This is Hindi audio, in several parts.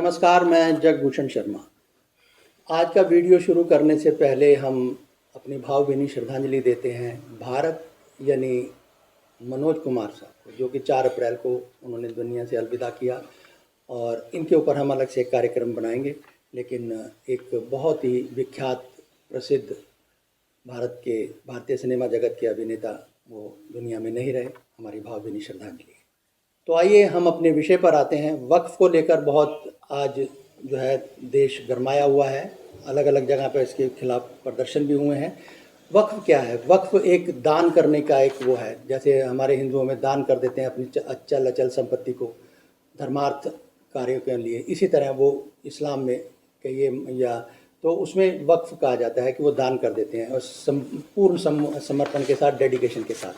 नमस्कार, मैं जगभूषण शर्मा। आज का वीडियो शुरू करने से पहले हम अपनी भावभीनी श्रद्धांजलि देते हैं भारत यानी मनोज कुमार साहब को, जो कि 4 अप्रैल को उन्होंने दुनिया से अलविदा किया। और इनके ऊपर हम अलग से एक कार्यक्रम बनाएंगे, लेकिन एक बहुत ही विख्यात प्रसिद्ध भारतीय सिनेमा जगत के अभिनेता वो दुनिया में नहीं रहे। हमारी भावभीनी श्रद्धांजलि। तो आइए हम अपने विषय पर आते हैं। वक्फ को लेकर बहुत आज जो है देश गरमाया हुआ है, अलग अलग जगह पर इसके खिलाफ प्रदर्शन भी हुए हैं। वक्फ क्या है? वक्फ एक दान करने का एक वो है, जैसे हमारे हिंदुओं में दान कर देते हैं अपनी अचल अचल संपत्ति को धर्मार्थ कार्यों के लिए, इसी तरह वो इस्लाम में कहिए या तो उसमें वक्फ कहा जाता है कि वो दान कर देते हैं और पूर्ण समर्पण के साथ, डेडिकेशन के साथ।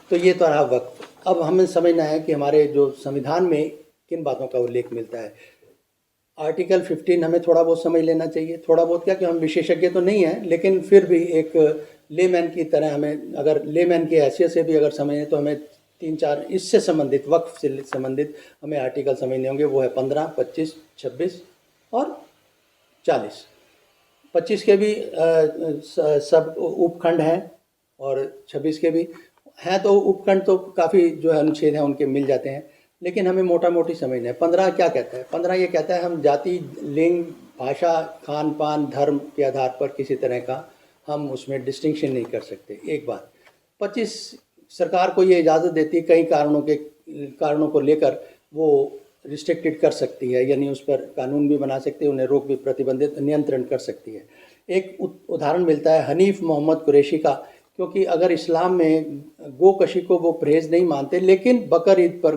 तो ये तो रहा वक्फ। अब हमें समझना है कि हमारे जो संविधान में किन बातों का उल्लेख मिलता है। आर्टिकल 15 हमें थोड़ा बहुत समझ लेना चाहिए। थोड़ा बहुत क्या कि हम विशेषज्ञ तो नहीं हैं, लेकिन फिर भी एक लेमैन की तरह हमें, अगर लेमैन की हैसियत से भी अगर समझें तो हमें 3-4 इससे संबंधित, वक्फ से संबंधित हमें आर्टिकल समझने होंगे। वो है 15, 25, 26 और 40। 25 के भी सब उपखंड हैं और 26 के भी हैं, तो उपखंड तो काफ़ी जो है अनुच्छेद हैं उनके मिल जाते हैं, लेकिन हमें मोटा मोटी समझना है। 15 क्या कहता है? 15 ये कहता है हम जाति, लिंग, भाषा, खान पान, धर्म के आधार पर किसी तरह का हम उसमें डिस्टिंक्शन नहीं कर सकते, एक बात। 25 सरकार को ये इजाज़त देती है, कई कारणों को लेकर वो रिस्ट्रिक्टेड कर सकती है, यानी उस पर कानून भी बना सकती है, उन्हें रोक भी, प्रतिबंधित, नियंत्रण कर सकती है। एक उदाहरण मिलता है हनीफ मोहम्मद कुरैशी का, क्योंकि अगर इस्लाम में गोकशी को वो परहेज़ नहीं मानते, लेकिन बकर ईद पर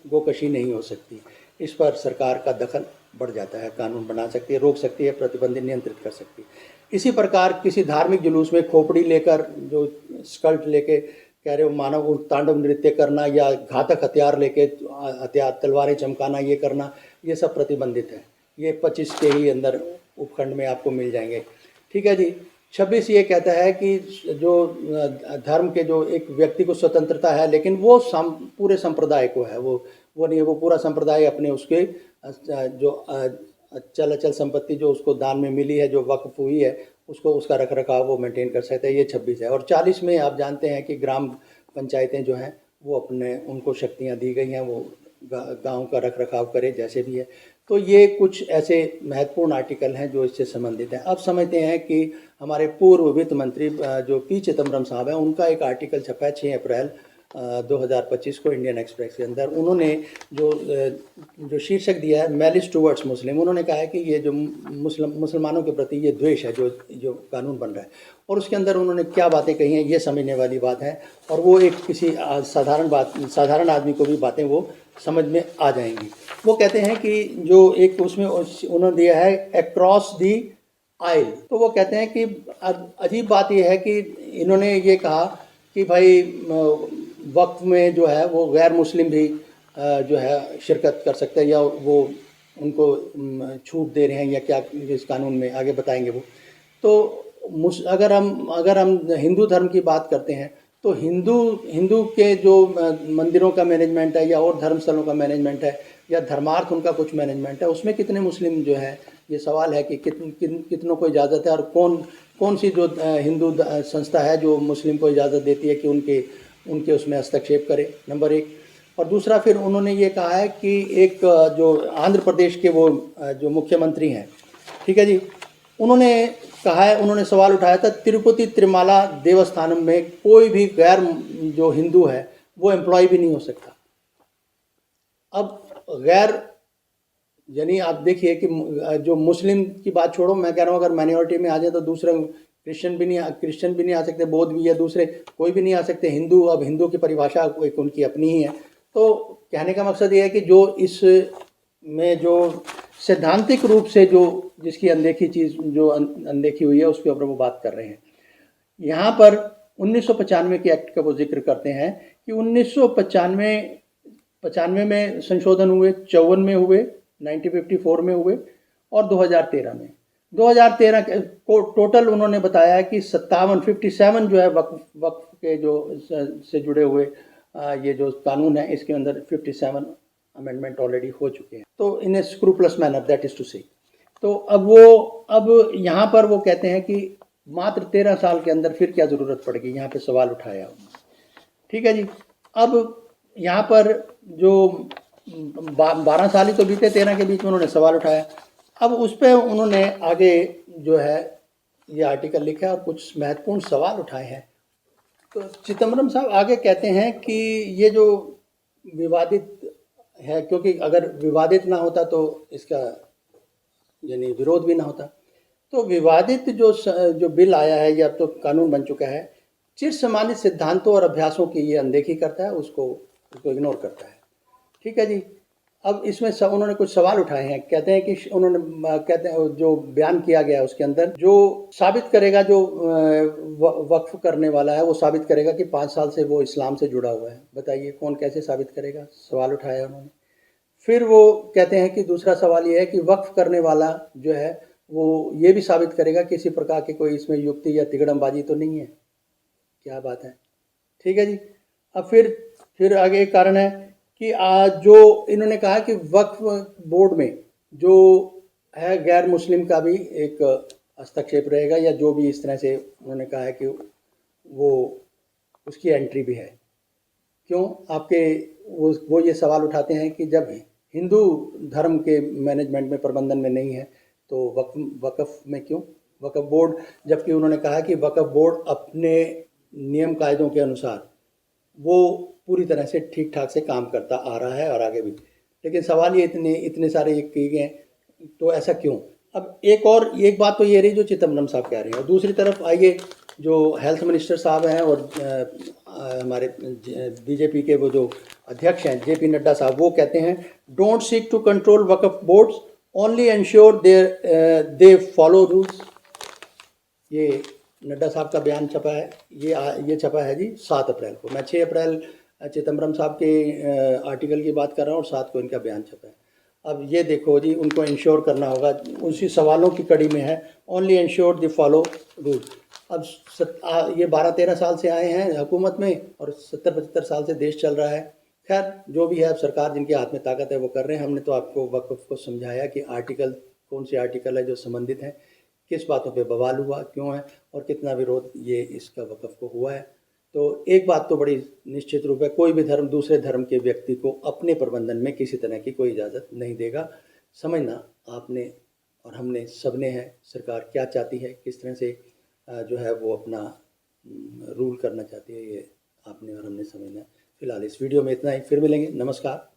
गोकशी नहीं हो सकती। इस पर सरकार का दखल बढ़ जाता है, कानून बना सकती है, रोक सकती है, प्रतिबंधित, नियंत्रित कर सकती है। इसी प्रकार किसी धार्मिक जुलूस में खोपड़ी लेकर, जो स्कल्ट लेके कह रहे हो मानव तांडव नृत्य करना, या घातक हथियार लेके तलवारें चमकाना, ये करना, ये सब प्रतिबंधित है। ये 25 के ही अंदर उपखंड में आपको मिल जाएंगे। ठीक है जी। 26 ये कहता है कि जो धर्म के, जो एक व्यक्ति को स्वतंत्रता है, लेकिन वो पूरे संप्रदाय को है, वो नहीं है, वो पूरा संप्रदाय अपने उसके जो अचल संपत्ति जो उसको दान में मिली है, जो वक्फ हुई है, उसका रख रखाव वो मेंटेन कर सकता है। ये 26 है। और 40 में आप जानते हैं कि ग्राम पंचायतें जो हैं वो उनको शक्तियाँ दी गई हैं, वो गाँव का रख रखाव करे, जैसे भी है। तो ये कुछ ऐसे महत्वपूर्ण आर्टिकल हैं जो इससे संबंधित हैं। अब समझते हैं कि हमारे पूर्व वित्त मंत्री जो पी चिदम्बरम साहब हैं, उनका एक आर्टिकल छपा है 6 अप्रैल 2025 को इंडियन एक्सप्रेस के अंदर। उन्होंने जो शीर्षक दिया है मैलिस टूवर्ड्स मुस्लिम, उन्होंने कहा है कि ये जो मुसलमानों के प्रति ये द्वेष है जो कानून बन रहा है, और उसके अंदर उन्होंने क्या बातें कही हैं ये समझने वाली बात है। और वो एक किसी साधारण आदमी को भी बातें वो समझ में आ जाएंगी। वो कहते हैं कि जो एक उसमें उन्होंने दिया है अक्रॉस दी आइल, तो वो कहते हैं कि अजीब बात यह है कि इन्होंने ये कहा कि भाई वक्फ में जो है वो गैर मुस्लिम भी जो है शिरकत कर सकते हैं, या वो उनको छूट दे रहे हैं, या क्या इस कानून में आगे बताएंगे वो। तो अगर हम हिंदू धर्म की बात करते हैं, तो हिंदू के जो मंदिरों का मैनेजमेंट है, या और धर्मस्थलों का मैनेजमेंट है, या धर्मार्थ उनका कुछ मैनेजमेंट है, उसमें कितने मुस्लिम जो है, ये सवाल है कि कितनों को इजाज़त है, और कौन सी जो हिंदू संस्था है जो मुस्लिम को इजाज़त देती है कि उनके उसमें हस्तक्षेप करे, नंबर 1। और दूसरा, फिर उन्होंने ये कहा है कि एक जो आंध्र प्रदेश के वो जो मुख्यमंत्री हैं, ठीक है जी, उन्होंने सवाल उठाया था तिरुपति तिरुमाला देवस्थानम में कोई भी गैर जो हिंदू है वो एम्प्लॉय भी नहीं हो सकता। अब गैर यानी आप देखिए कि जो मुस्लिम की बात छोड़ो, मैं कह रहा हूँ अगर माइनॉरिटी में आ जाए तो दूसरे क्रिश्चियन भी नहीं आ सकते, बौद्ध भी, या दूसरे कोई भी नहीं आ सकते। हिंदू, अब हिंदू की परिभाषा एक उनकी अपनी ही है। तो कहने का मकसद ये है कि जो इसमें जो सैद्धांतिक रूप से जो जिसकी अनदेखी हुई है, उसके ऊपर वो बात कर रहे हैं। यहाँ पर 1995 के एक्ट का वो जिक्र करते हैं कि 1995 में संशोधन हुए, 54 में हुए, 1954 में हुए, और 2013 में। 2013 को टोटल उन्होंने बताया कि 57 जो है वक्फ के जो से जुड़े हुए ये जो कानून है, इसके अंदर 57 अमेंडमेंट ऑलरेडी हो चुके हैं। तो इन ए स्क्रूपलस मैनर, दैट इज़ टू से। तो अब यहाँ पर वो कहते हैं कि मात्र 13 साल के अंदर फिर क्या ज़रूरत पड़ेगी, यहाँ पे सवाल उठाया उन्होंने। ठीक है जी। अब यहाँ पर जो 12 साल ही तो बीते, 13 के बीच में उन्होंने सवाल उठाया। अब उस पर उन्होंने आगे जो है ये आर्टिकल लिखा और कुछ महत्वपूर्ण सवाल उठाए हैं। तो चिदम्बरम साहब आगे कहते हैं कि ये जो विवादित है, क्योंकि अगर विवादित ना होता तो इसका यानी विरोध भी ना होता, तो विवादित जो बिल आया है या तो कानून बन चुका है, चिर सम्मानित सिद्धांतों और अभ्यासों की ये अनदेखी करता है, उसको इग्नोर करता है। ठीक है जी। अब इसमें उन्होंने कुछ सवाल उठाए हैं। कहते हैं कि उन्होंने कहते हैं जो बयान किया गया उसके अंदर जो साबित करेगा, जो वक्फ करने वाला है वो साबित करेगा कि 5 साल से वो इस्लाम से जुड़ा हुआ है। बताइए कौन कैसे साबित करेगा, सवाल उठाया उन्होंने। फिर वो कहते हैं कि दूसरा सवाल ये है कि वक्फ करने वाला जो है वो ये भी साबित करेगा कि किसी प्रकार की कोई इसमें युक्ति या तिगड़मबाजी तो नहीं है। क्या बात है। ठीक है जी। अब फिर आगे एक कारण है कि जो इन्होंने कहा कि वक्फ बोर्ड में जो है गैर मुस्लिम का भी एक हस्तक्षेप रहेगा, या जो भी इस तरह से उन्होंने कहा है कि वो उसकी एंट्री भी है। क्यों आपके वो ये सवाल उठाते हैं कि जब हिंदू धर्म के मैनेजमेंट में, प्रबंधन में नहीं है, तो वक्फ में क्यों वक्फ बोर्ड, जबकि उन्होंने कहा कि वक्फ बोर्ड अपने नियम कायदों के अनुसार वो पूरी तरह से ठीक ठाक से काम करता आ रहा है और आगे भी। लेकिन सवाल ये इतने सारे किए गए, तो ऐसा क्यों। अब एक बात तो ये रही जो चिदम्बरम साहब कह रहे हैं, और दूसरी तरफ आइए जो हेल्थ मिनिस्टर साहब हैं और हमारे बीजेपी के वो जो अध्यक्ष हैं जेपी नड्डा साहब, वो कहते हैं don't seek to control Waqf boards, only ensure they follow rules. ये नड्डा साहब का बयान छपा है, ये छपा है जी 7 अप्रैल को। मैं 6 अप्रैल चिदम्बरम साहब के आर्टिकल की बात कर रहा हूँ और 7 को इनका बयान छपा है। अब ये देखो जी, उनको इंश्योर करना होगा, उसी सवालों की कड़ी में है, only ensure the follow rule. अब ये 12-13 साल से आए हैं हुकूमत में और 70-75 साल से देश चल रहा है। खैर जो भी है, अब सरकार जिनके हाथ में ताकत है वो कर रहे हैं। हमने तो आपको वक्फ को समझाया कि आर्टिकल कौन से आर्टिकल है जो संबंधित हैं, किस बातों पे बवाल हुआ, क्यों है, और कितना विरोध ये इसका वक्फ को हुआ है। तो एक बात तो बड़ी निश्चित रूप है, कोई भी धर्म दूसरे धर्म के व्यक्ति को अपने प्रबंधन में किसी तरह की कोई इजाज़त नहीं देगा। समझना आपने और हमने सबने है, सरकार क्या चाहती है, किस तरह से जो है वो अपना रूल करना चाहती है, ये आपने और हमने समझना है। फिलहाल इस वीडियो में इतना ही, फिर मिलेंगे। नमस्कार।